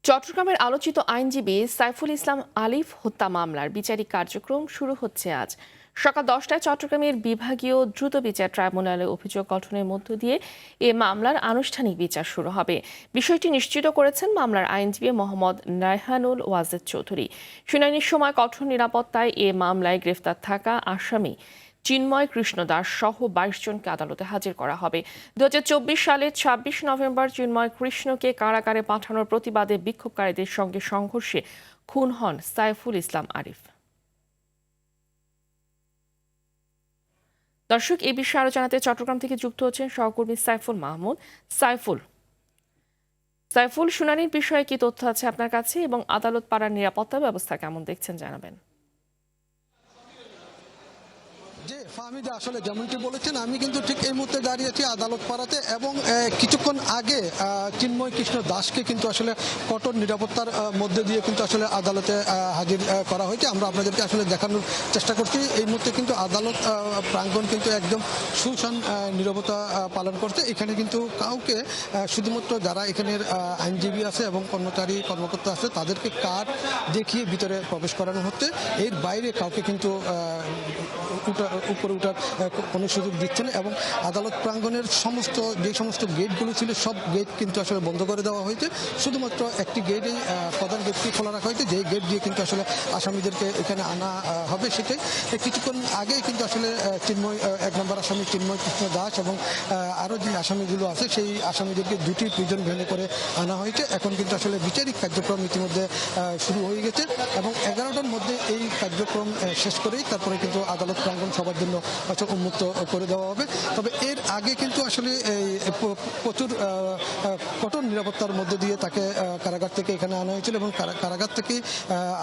চট্টগ্রামের আলোচিত আইনজীবী সাইফুল ইসলাম আলিফ হত্যা মামলার বিচারিক কার্যক্রম শুরু হচ্ছে আজ সকাল 10টায় চট্টগ্রামের বিভাগীয় দ্রুত বিচার ট্রাইব্যুনালে অভিযোগ গঠনের মধ্য দিয়ে এ মামলার আনুষ্ঠানিক বিচার শুরু হবে। বিষয়টি নিশ্চিত করেছেন মামলার আইনজীবী মোহাম্মদ রায়হানুল ওয়াজেদ চৌধুরী। শুনানির সময় কঠোর নিরাপত্তায় এ মামলায় গ্রেফতার থাকা আসামি চিন্ময় কৃষ্ণ দাস সহ 22 জনকে আদালতে হাজির করা হবে। 2024 সালের 26 নভেম্বর চিন্ময় কৃষ্ণকে কারাগারে পাঠানোর প্রতিবাদে বিক্ষোভকারীদের সঙ্গে সংঘর্ষে খুন হন সাইফুল ইসলাম আরিফ। দর্শক, এই বিষয়ে আরো জানাতে চট্টগ্রাম থেকে যুক্ত হচ্ছেন সহকর্মী সাইফুল মাহমুদ। সাইফুল, শুনানির বিষয়ে কি তথ্য আছে আপনার কাছে এবং আদালত পাড়ার নিরাপত্তা ব্যবস্থা কেমন দেখছেন জানাবেন। যে ফাহমিদা আসলে যেমনটি বলেছেন, আমি কিন্তু ঠিক এই মুহূর্তে দাঁড়িয়ে আছি আদালত পাড়াতে এবং কিছুক্ষণ আগে চিন্ময় কৃষ্ণ দাসকে কিন্তু আসলে কঠোর নিরাপত্তার মধ্যে দিয়ে কিন্তু আসলে আদালতে হাজির করা হয়েছে। আমরা আপনাদেরকে আসলে দেখানোর চেষ্টা করছি। এই মুহূর্তে কিন্তু আদালত প্রাঙ্গণ কিন্তু একদম সুশান নীরবতা পালন করছে। এখানে কিন্তু কাউকে, শুধুমাত্র যারা এখানের আইনজীবী আছে এবং কর্মচারী কর্মকর্তা আছে তাদেরকে কার্ড দেখিয়ে ভিতরে প্রবেশ করানো হচ্ছে। এর বাইরে কাউকে কিন্তু উপরে ওঠার কোনো সুযোগ দিচ্ছে না এবং আদালত প্রাঙ্গণের যে সমস্ত গেটগুলো ছিল সব গেট কিন্তু আসলে বন্ধ করে দেওয়া হয়েছে। শুধুমাত্র একটি গেটেই, প্রধান গেটটি খোলা রাখা হয়েছে, যে গেট দিয়ে কিন্তু আসলে আসামিদেরকে এখানে আনা হবে। সেটাই কিছুক্ষণ আগেই কিন্তু আসলে এক নম্বর আসামি চিন্ময় কৃষ্ণ দাস এবং আরও যে আসামিগুলো আছে সেই আসামিদেরকে দুটি প্রিজন ভ্যানে করে আনা হয়েছে। এখন কিন্তু আসলে বিচারিক কার্যক্রম ইতিমধ্যে শুরু হয়ে গেছে এবং 11টার মধ্যে এই কার্যক্রম শেষ করেই তারপরে কিন্তু আদালত প্রাঙ্গণ সবার জন্য উন্মুক্ত করে দেওয়া হবে। তবে এর আগে কিন্তু আসলে প্রচুর কঠোর নিরাপত্তার মধ্যে দিয়ে তাকে কারাগার থেকে এখানে আনা হয়েছিল এবং কারাগার থেকে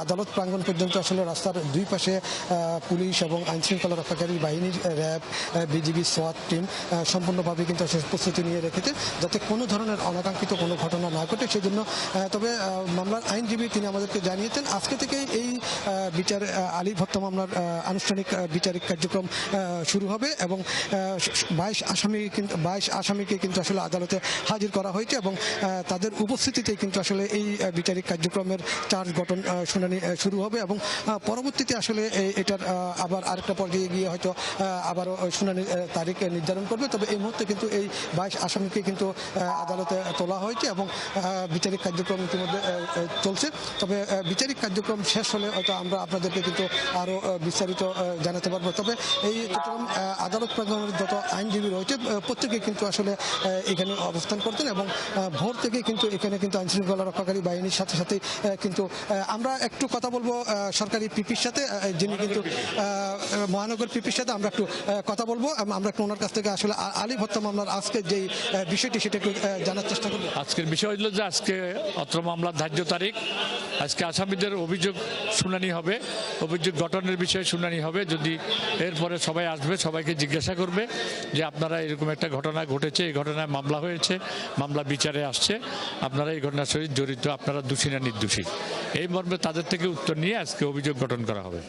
আদালত প্রাঙ্গণ পর্যন্ত আসলে রাস্তার দুই পাশে পুলিশ এবং আইনশৃঙ্খলা রক্ষাকারী বাহিনীর র্যাব, বিজিবি, সোয়াট টিম সম্পূর্ণভাবে কিন্তু প্রস্তুতি নিয়ে রেখেছে যাতে কোনো ধরনের অনাকাঙ্ক্ষিত কোনো ঘটনা না ঘটে সেজন্য। তবে মামলার আইনজীবী তিনি আমাদেরকে জানিয়েছেন আজকে থেকে এই বিচার আলিফ হত্যা মামলার আনুষ্ঠানিক বিচারিক কার্যক্রম শুরু হবে এবং 22 আসামিকে কিন্তু আসলে আদালতে হাজির করা হয়েছে এবং তাদের উপস্থিতিতে কিন্তু আসলে এই বিচারিক কার্যক্রমের চার্জ গঠন শুনানি শুরু হবে এবং পরবর্তীতে আসলে এটার আবার আরেকটা পর্যায়ে গিয়ে হয়তো আবারও শুনানির তারিখ নির্ধারণ করবে। তবে এই মুহূর্তে কিন্তু এই 22 আসামিকে কিন্তু আদালতে তোলা হয়েছে এবং বিচারিক কার্যক্রম ইতিমধ্যে চলছে। তবে বিচারিক কার্যক্রম শেষ হলে হয়তো আমরা আপনাদেরকে কিন্তু আরও বিস্তারিত জানাতে পারবো। তবে এই আদালত প্রাঙ্গণের যত আইনজীবী রয়েছে প্রত্যেকে কিন্তু আসলে এখানে অবস্থান করতেন এবং ভোর থেকে কিন্তু এখানে কিন্তু আইনশৃঙ্খলা রক্ষাকারী বাহিনীর সাথে সাথে কিন্তু আমরা একটু কথা বলবো সরকারি পিপির সাথে, যিনি কিন্তু মহানগর পিপির সাথে আমরা একটু কথা বলবো। আমরা একটু ওনার কাছ থেকে আসলে আলিফ হত্যা মামলার আজকে যে বিষয়টি সেটা একটু জানার চেষ্টা করবো। আজকের বিষয় হলো যে আজকে অত্র মামলার ধার্য তারিখ, আজকে আসামিদের অভিযোগ শুনানি হবে, অভিযোগ গঠনের বিষয়ে শুনানি হবে। যদি এরপরে সবাই আসবে, সবাইকে জিজ্ঞাসা করবে যে আপনারা এরকম একটা ঘটনা ঘটেছে, এই ঘটনায় মামলা হয়েছে, মামলা বিচারে আসছে, আপনারা এই ঘটনার সহিত জড়িত, আপনারা দোষী না নির্দোষী, এই মর্মে তাদের থেকে উত্তর নিয়ে আজকে অভিযোগ গঠন করা হবে।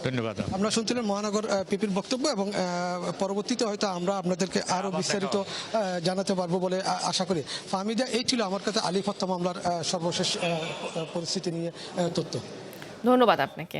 ধন্যবাদ। আমরা শুনছিলেন মহানগর পিপির বক্তব্য এবং পরবর্তীতে হয়তো আমরা আপনাদেরকে আরো বিস্তারিত জানাতে পারবো বলে আশা করি। ফাহমিদা, এই ছিল আমার কাছে আলিফ হত্যা মামলার সর্বশেষ পরিস্থিতি নিয়ে তথ্য। ধন্যবাদ আপনাকে।